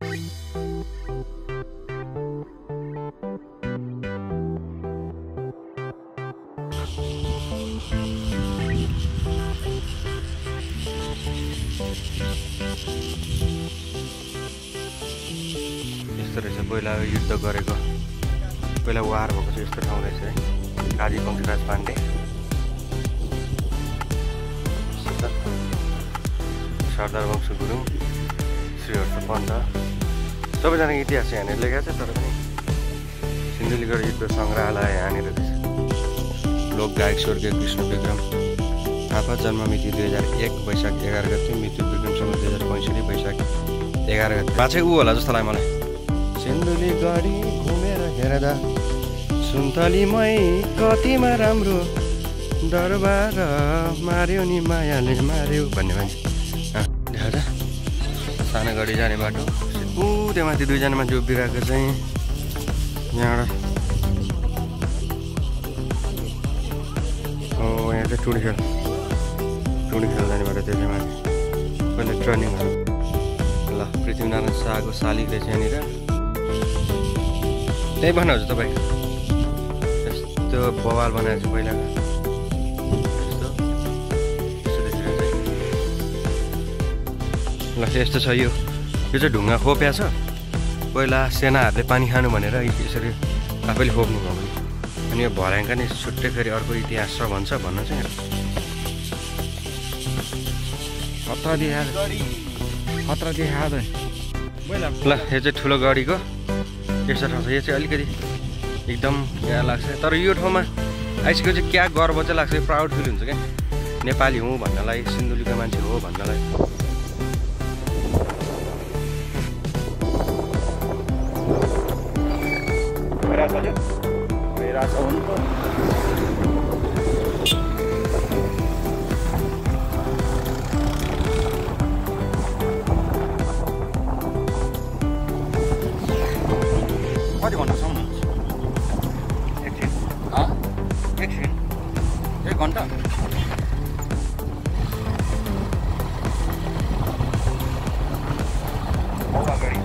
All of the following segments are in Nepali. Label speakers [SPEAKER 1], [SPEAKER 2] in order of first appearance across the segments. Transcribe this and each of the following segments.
[SPEAKER 1] यस्तो रहेछ पहिला युद्ध गरेको पहिला वार भएको चाहिँ यस्तो ठाउँ रहेछ है काजी पङ्कराज पाण्डे सरदार वंश गुरुङ श्रीहर्ष पन्त सबैजना इतिहास यहाँनिर लेखेको छ तर पनि सिन्धुलीगढ युद्ध सङ्ग्रहालय यहाँनिर रहेछ लोकगायक स्वर्गीय कृष्ण विक्रम थापा जन्ममिति 2001 वैशाख 11 गते मृत्यु विक्रम सम्म 2065 वैशाख 11 गते पाछै ऊ होला जस्तो लाग्यो मलाई सिन्धुलीगढी घुमेर हेर्दा सुन्तलीमै कतिमा राम्रो दरबार मार्यो नि मायाले मार्यो भन्ने मान्छे देखाउँछ सानो गढी जाने बाटो ऊ त्यो माथि दुईजना मान्छे उभिरहेको चाहिँ यहाँबाट यहाँ चाहिँ टुडी खेल जाने बाटो त्यो चाहिँ माथि पहिला ट्रेनिङहरू ल पृथ्वीनारायण शाहको शालिग रहेछ यहाँनिर त्यही बनाउँछ तपाईँ यस्तो बवाल बनाएको छ पहिलाको ल यस्तो छ यो चाहिँ ढुङ्गा खोप्या छ पहिला सेनाहरूले पानी खानु भनेर यसरी आफैले खोप्नु भयो अनि यो भर्याङका नि छुट्टै फेरि अर्को इतिहास छ भन्छ भन्न चाहिँ खतरा देखाएको ल यो चाहिँ ठुलो गाडीको यस्तो ठाउँ छ यो चाहिँ अलिकति एकदम यहाँ लाग्छ तर यो ठाउँमा आइसकेको चाहिँ क्या गर्व चाहिँ लाग्छ प्राउड फिल हुन्छ क्या नेपाली हुँ भन्नलाई सिन्धुलीको मान्छे हो भन्नलाई कति घन्टा सक्नुहुन्छ एकछिन एक घन्टा अगाडि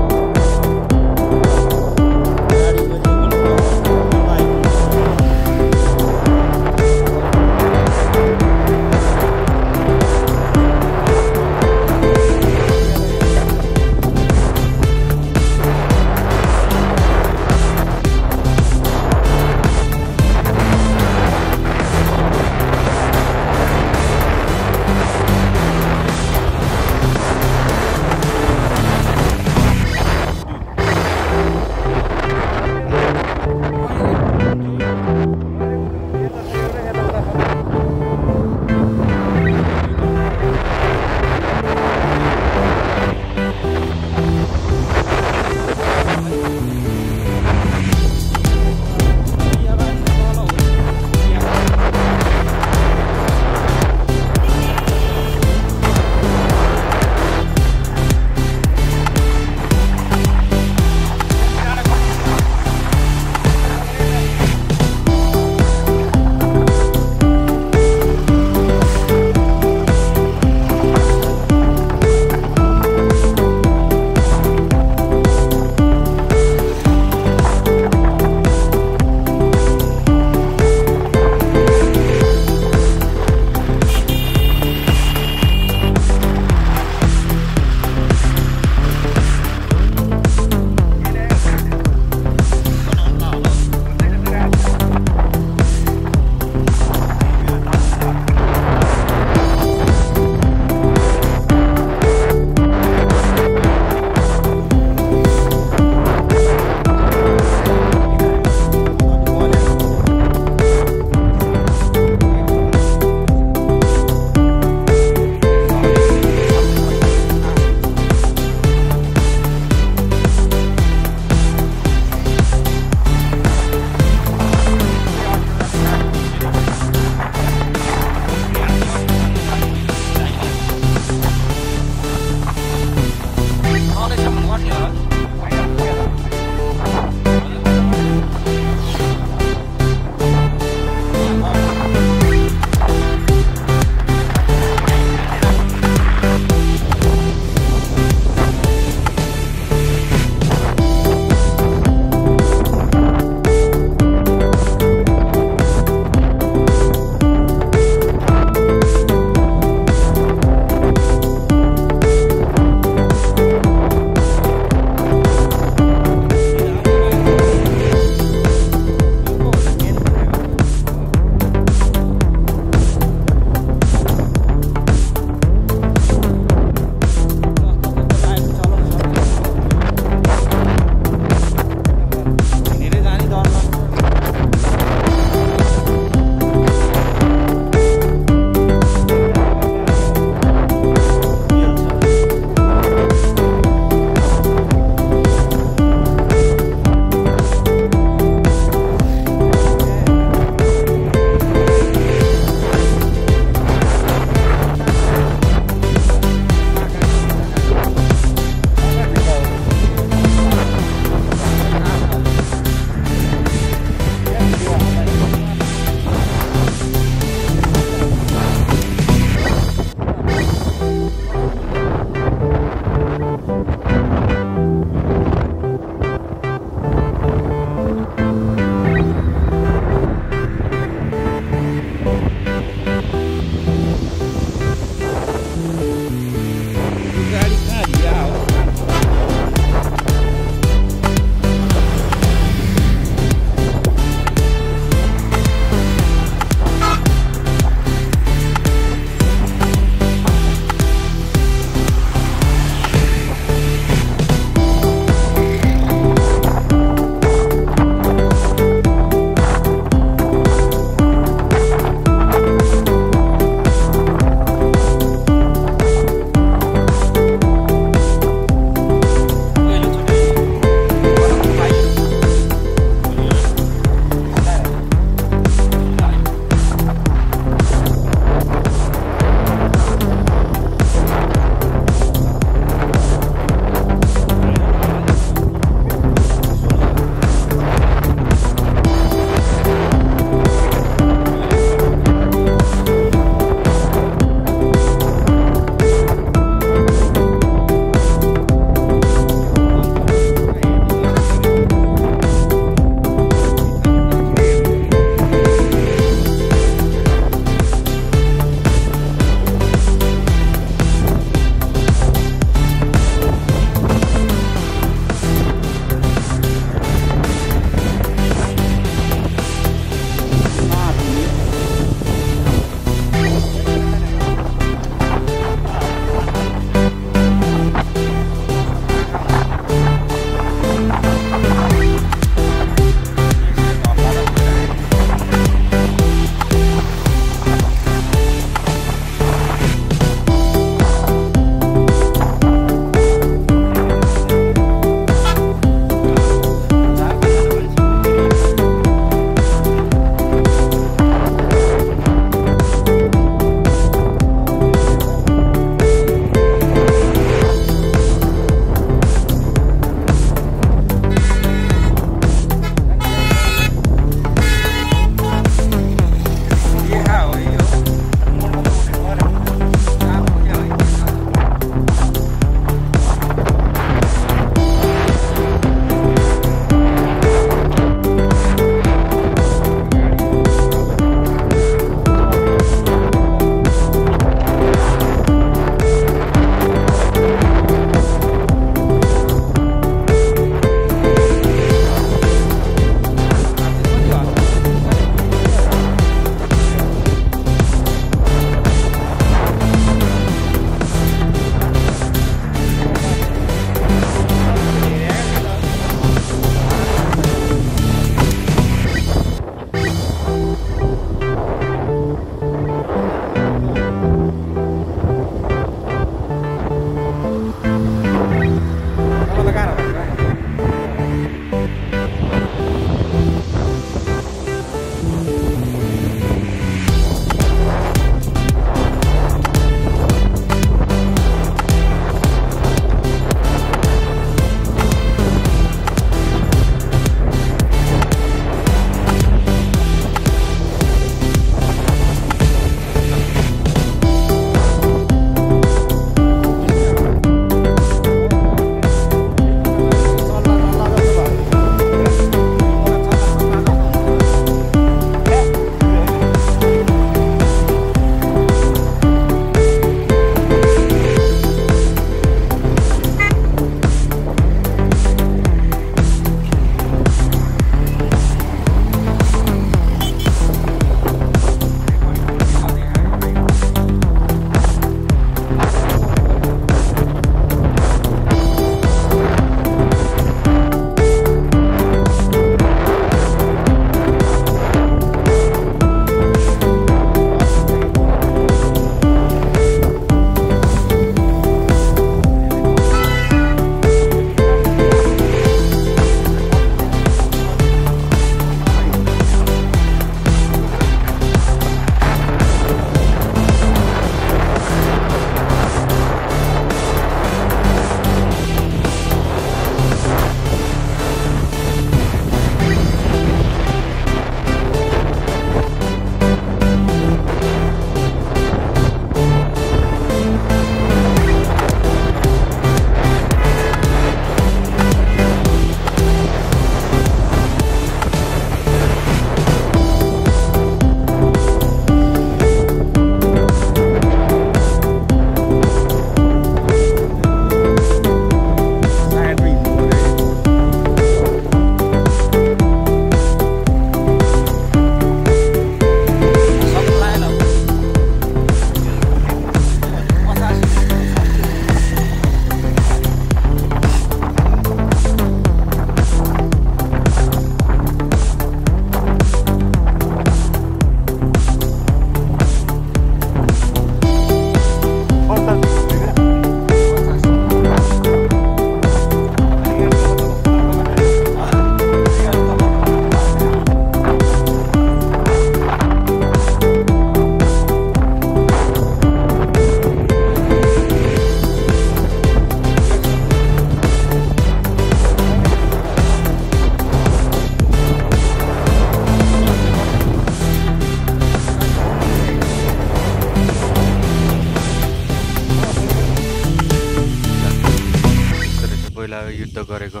[SPEAKER 1] पहिला युद्ध गरेको,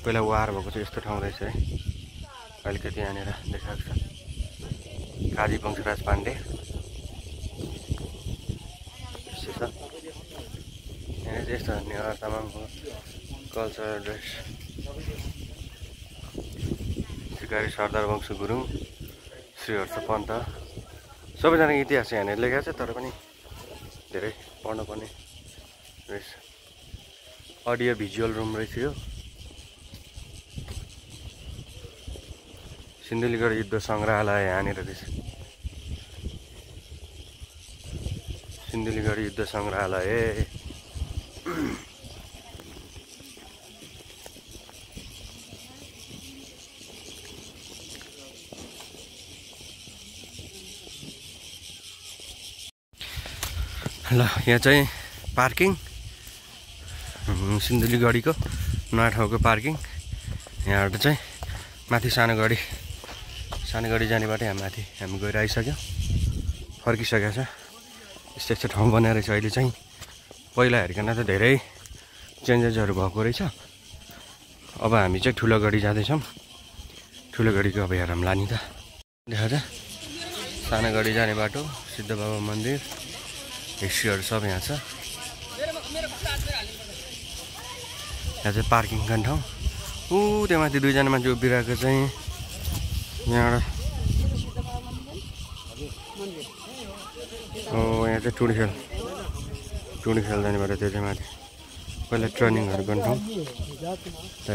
[SPEAKER 1] पहिला वार भएको चाहिँ यस्तो ठाउँ रहेछ है। अलिकति यहाँनिर देखाएको छ काजी वंशराज पाण्डे। यस्तो छ यहाँ चाहिँ यस्तो नेवार तामाङको कल्चरल ड्रेस। सिकारी सरदार वंश गुरुङ, श्री हर्ष पन्त, सबैजना इतिहास चाहिँ यहाँनिर लेखेको छ, तर पनि धेरै पढ्नुपर्ने रहेछ। अडियो भिजुअल रुम रहेछ यो। सिन्धुलीगढ युद्ध सङ्ग्रहालय यहाँनिर रहेछ। सिन्धुलीगढ युद्ध सङ्ग्रहालय। ल यहाँ चाहिँ पार्किङ, सिन्धुलीगढीको नयाँ ठाउँको पार्किङ। यहाँबाट चाहिँ माथि सानो गढी जाने बाटो यहाँ माथि हामी गएर आइसक्यौँ, फर्किसकेको छ। यस्तो यस्तो ठाउँ बनाएर रहेछ अहिले चाहिँ। पहिला हेरिकन त धेरै चेन्जेसहरू भएको रहेछ। अब हामी चाहिँ ठुलो गढी जाँदैछौँ। ठुलो गढीको अब हेरौँला नि त। देखाएर सानो गढी जाने बाटो, सिद्ध बाबा मन्दिर, हिस्ट्रीहरू सब यहाँ छ। यहाँ चाहिँ पार्किङ गर्ने ठाउँ। त्यो माथि दुईजना मान्छे उभिरहेको चाहिँ यहाँबाट। यहाँ चाहिँ टुडी खेल जाने बाटो, त्यो चाहिँ माथि पहिला ट्रेनिङहरू गर्ने ठाउँ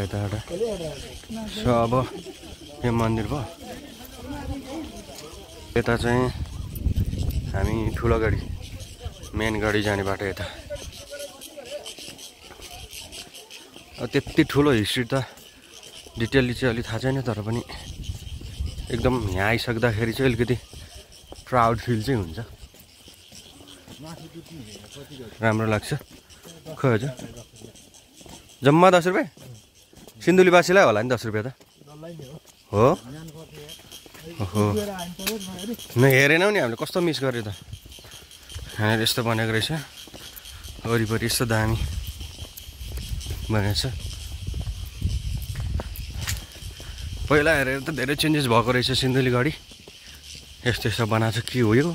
[SPEAKER 1] यताबाट। सो अब यो मन्दिर भयो। यता चाहिँ हामी ठुलो गढी, मेन गढी जाने बाटो यता। त्यति ठुलो हिस्ट्री त डिटेलली चाहिँ अलि थाहा छैन, तर पनि एकदम यहाँ आइसक्दाखेरि चाहिँ अलिकति प्राउड फिल चाहिँ हुन्छ, राम्रो लाग्छ। खै हजुर जम्मा 10 रुपियाँ? सिन्धुलीवासीलाई होला नि 10 रुपियाँ त हो। ओहो हेरेनौ नि हामीले, कस्तो मिस गर्यो त। यहाँनिर यस्तो बनेको रहेछ, वरिपरि यस्तो दामी बनेको छ। पहिला हेरेर त धेरै चेन्जेस भएको रहेछ सिन्धुलीगढी। यस्तो यस्तो बनाएको छ, के हो यो?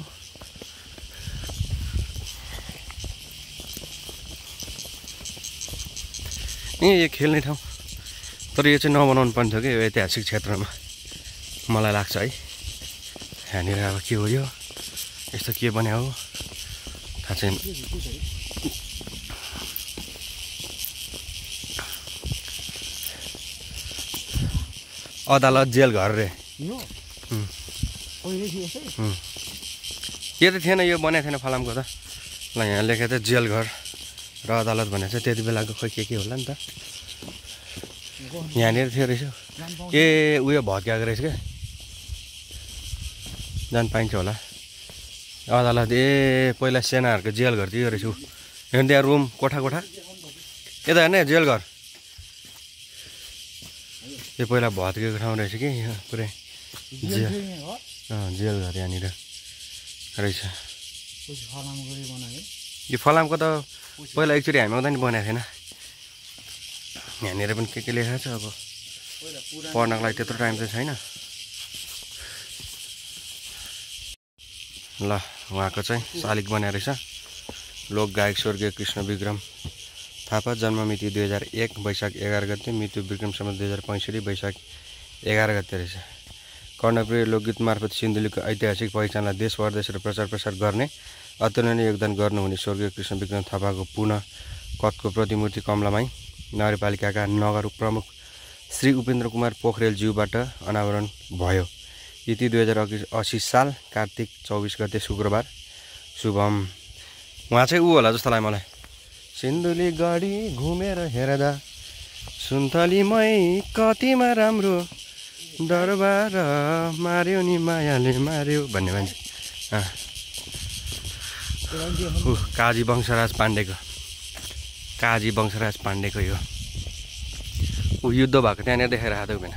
[SPEAKER 1] यो खेल्ने ठाउँ, तर यो चाहिँ नबनाउनु पर्ने थियो कि यो ऐतिहासिक क्षेत्रमा, मलाई लाग्छ है। यहाँनिर अब के हो यो, यस्तो के बन्यो हो थाहा छैन। अदालत जेल घर रे यो त थिएन, यो बनाएको थिएन फलामको त। ल यहाँ लेखेको थियो जेल घर र अदालत भनेको छ, त्यति बेलाको खोइ के होला नि त। यहाँनिर थियो रहेछ। ए उयो भत्काएको रहेछ क्या, जान पाइन्छ होला। अदालत ए पहिला सेनाहरूको जेल घर थियो रहेछ। हेर्नु त्यहाँ रुम, कोठा यता हेर्ने जेल घर। यो पहिला भत्केको ठाउँ रहेछ कि यहाँ पुरै जेल घर यहाँनिर रहेछ। यो फलामको त पहिला एकचोटि हामी आउँदा नि बनाएको थिएन। यहाँनिर पनि के लेखेको छ, अब पढ्नको लागि त्यत्रो टाइम चाहिँ छैन। ल उहाँको चाहिँ शालिग बनाएर रहेछ। लोकगायक स्वर्गीय कृष्ण विक्रम थापा, जन्ममिति 2001 वैशाख 11 गते, मृत्यु विक्रम सम्वत 2065 वैशाख 11 गते रहेछ। कर्णप्रिय लोकगीत मार्फत सिन्धुलीको ऐतिहासिक पहिचानलाई देश परदेश र प्रचार प्रसार गर्ने अतुलनीय योगदान गर्नुहुने स्वर्गीय कृष्ण विक्रम थापाको पुनः कदको प्रतिमूर्ति कमलामाई नगरपालिकाका नगर प्रमुख श्री उपेन्द्र कुमार पोखरेलज्यूबाट अनावरण भयो। तिथि 2080 साल कार्तिक 24 गते शुक्रबार। शुभम। उहाँ चाहिँ ऊ होला जस्तो लाग्यो मलाई। सिन्धुलीगढी घुमेर हेर्दा सुन्तलीमै कतिमा राम्रो दरबार मार्यो नि मायाले मार्यो भन्ने मान्छे। काजी वंशराज पाण्डेको यो ऊ युद्ध भएको त्यहाँनिर देखेर आएको थिएन।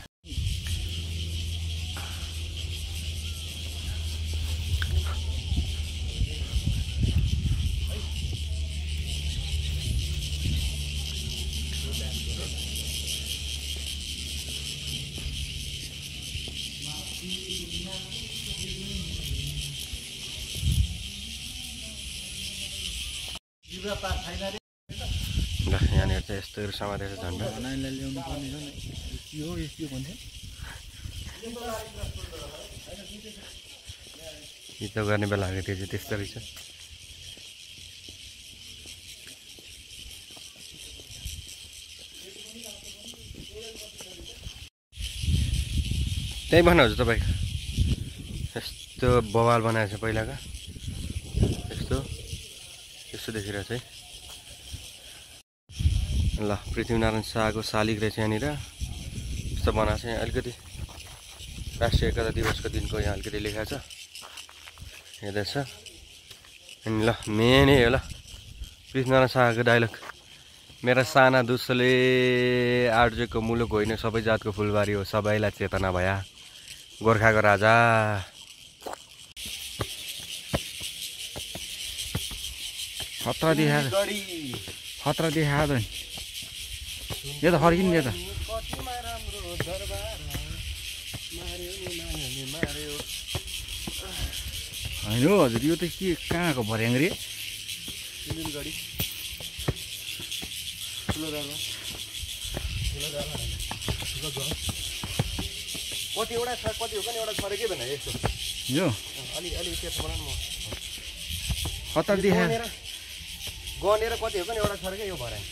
[SPEAKER 1] ल यहाँनिर चाहिँ यस्तोहरू समातेको छ झन्डा गीत गर्ने बेला त्यो चाहिँ त्यस्तो रहेछ त्यही भन्नुहुन्छ तपाईँको यस्तो बवाल बनाएको छ पहिलाका यस्तो यस्तो देखिरहेको छ है ल पृथ्वीनारायण शाहको शालिग रहेछ यहाँनिर यस्तो बनाएको छ यहाँ अलिकति राष्ट्रिय एकता दिवसको दिनको यहाँ अलिकति लेखाएको छ हेर्दैछ अनि ल मेन हो ल पृथ्वीनारायण शाहको डाइलग मेरा साना दुस्सोले आर्जेको मुलुक होइन सबै जातको फुलबारी हो सबैलाई चेतना भया गोर्खाको राजा
[SPEAKER 2] खतरा देखाएको यो त फर्किनु यो त होइन हो हजुर यो त के कहाँको भर्याङ रे
[SPEAKER 1] कतिवटा छ कति हो पनि एउटा छरेकै भएन यस्तो
[SPEAKER 2] यो
[SPEAKER 1] अलि त्यसो बनाउनु म
[SPEAKER 2] खतरा देखाएर
[SPEAKER 1] गनेर कति हो पनि एउटा छरेकै यो भर्याङ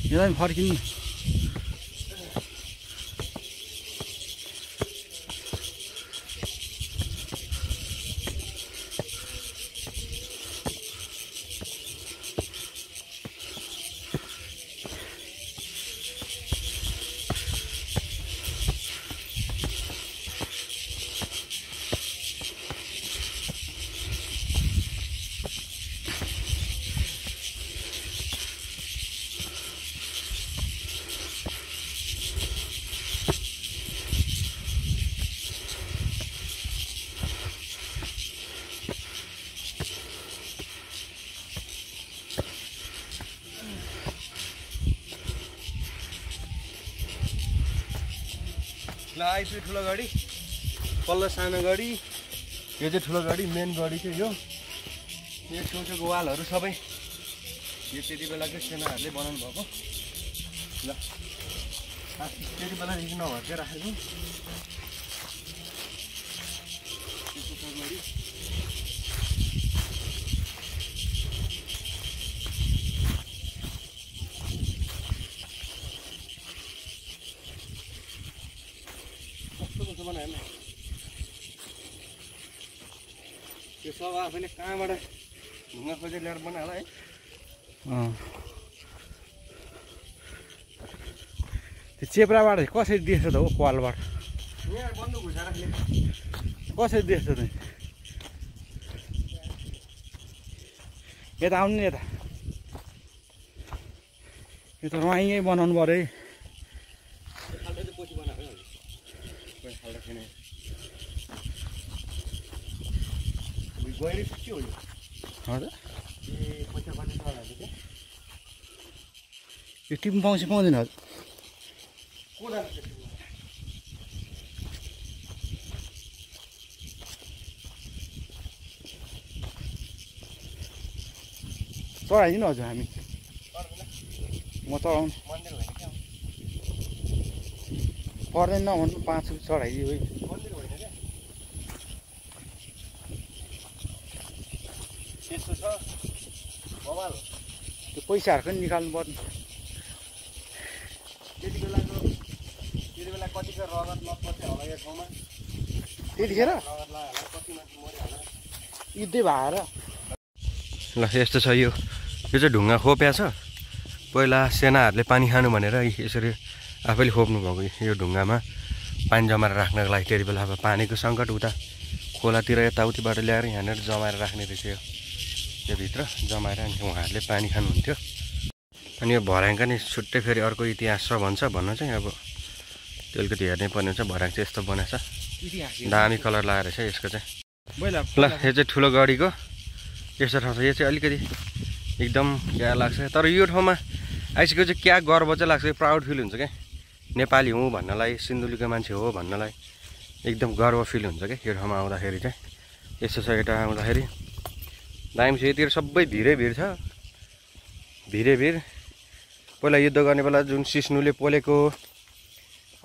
[SPEAKER 2] यसलाई फर्किनु
[SPEAKER 1] ल आइपुग्यो ठुलो गाडी पल्लो सानो गाडी यो चाहिँ ठुलो गाडी मेन गाडी चाहिँ यो छेउछेउको वालहरू सबै यो त्यति बेलाकै सेनाहरूले बनाउनु भएको ल त्यति बेलादेखि नभर्कै राखेको त्यो सब आफैले कहाँबाट ढुङ्गा खोजेर ल्याएर बनायो होला है
[SPEAKER 2] त्यो चेप्राबाट कसरी देख्छ त हो पालबाट
[SPEAKER 1] यहाँ बन्दुक घुसाएर
[SPEAKER 2] कसरी देख्छ त यता आउनु नि यता यो त रमाइँ बनाउनु पऱ्यो है
[SPEAKER 1] पछि बनाएको खाल्डो छैन गएर के हो यो
[SPEAKER 2] हजुर
[SPEAKER 1] ए पैसा कति छ होला के
[SPEAKER 2] यो टिप्नु पाउँछ पाउँदैन हजुर
[SPEAKER 1] को जान्छ
[SPEAKER 2] चढाइदिनु हजुर हामी म चढाउनु
[SPEAKER 1] मन्दिर होइन क्या
[SPEAKER 2] पर्दैन नभन्नु 5 रुपियाँ चढाइदियो है
[SPEAKER 1] मन्दिर होइन क्या त्यस्तो छ बवाल
[SPEAKER 2] त्यो पैसाहरूको नि निकाल्नु पर्ने
[SPEAKER 1] त्यति बेला कतिको रगत नपर्थ्यो होला यो ठाउँमा
[SPEAKER 2] त्यतिखेर
[SPEAKER 1] रगत लगायो होला कति मान्छे मऱ्यो होला
[SPEAKER 2] युद्धै भएर
[SPEAKER 1] ल यस्तो छ यो चाहिँ ढुङ्गा खोप्या छ पहिला सेनाहरूले पानी खानु भनेर यसरी आफैले खोप्नु भएको यो ढुङ्गामा पानी जमाएर राख्नको लागि त्यति बेला अब पानीको सङ्कट उता खोलातिर यताउतिबाट ल्याएर यहाँनिर जमाएर राख्ने रहेछ यो भित्र जमाएर अनि उहाँहरूले पानी खानुहुन्थ्यो अनि यो भर्याङका नि छुट्टै फेरि अर्को इतिहास छ भन्नु चाहिँ अब त्यो अलिकति हेर्नै पर्ने हुन्छ भर्याङ चाहिँ यस्तो बनाएको छ दामी कलर लगाएर छ यसको चाहिँ ल यो चाहिँ ठुलो गाडीको यस्तो ठाउँ छ यो चाहिँ अलिकति एकदम क्या लाग्छ तर यो ठाउँमा आइसकेको चाहिँ क्या गर्व चाहिँ लाग्छ, प्राउड फिल हुन्छ क्या नेपाली हुँ भन्नलाई, सिन्धुलीको मान्छे हो भन्नलाई एकदम गर्व फिल हुन्छ क्या यो ठाउँमा आउँदाखेरि चाहिँ। यसो छ यता आउँदाखेरि दामी छ, यतिर सबै भिरै भिड छ, भिरै भिड। पहिला युद्ध गर्ने बेला जुन सिस्नुले पोलेको,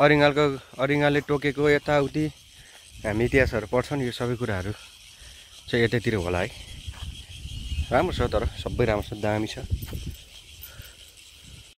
[SPEAKER 1] अरिङ्गालले टोकेको यताउति हामी इतिहासहरू पढ्छौँ नि, यो सबै कुराहरू चाहिँ यतैतिर होला है। राम्रो छ, तर सबै राम्रो छ, दामी छ।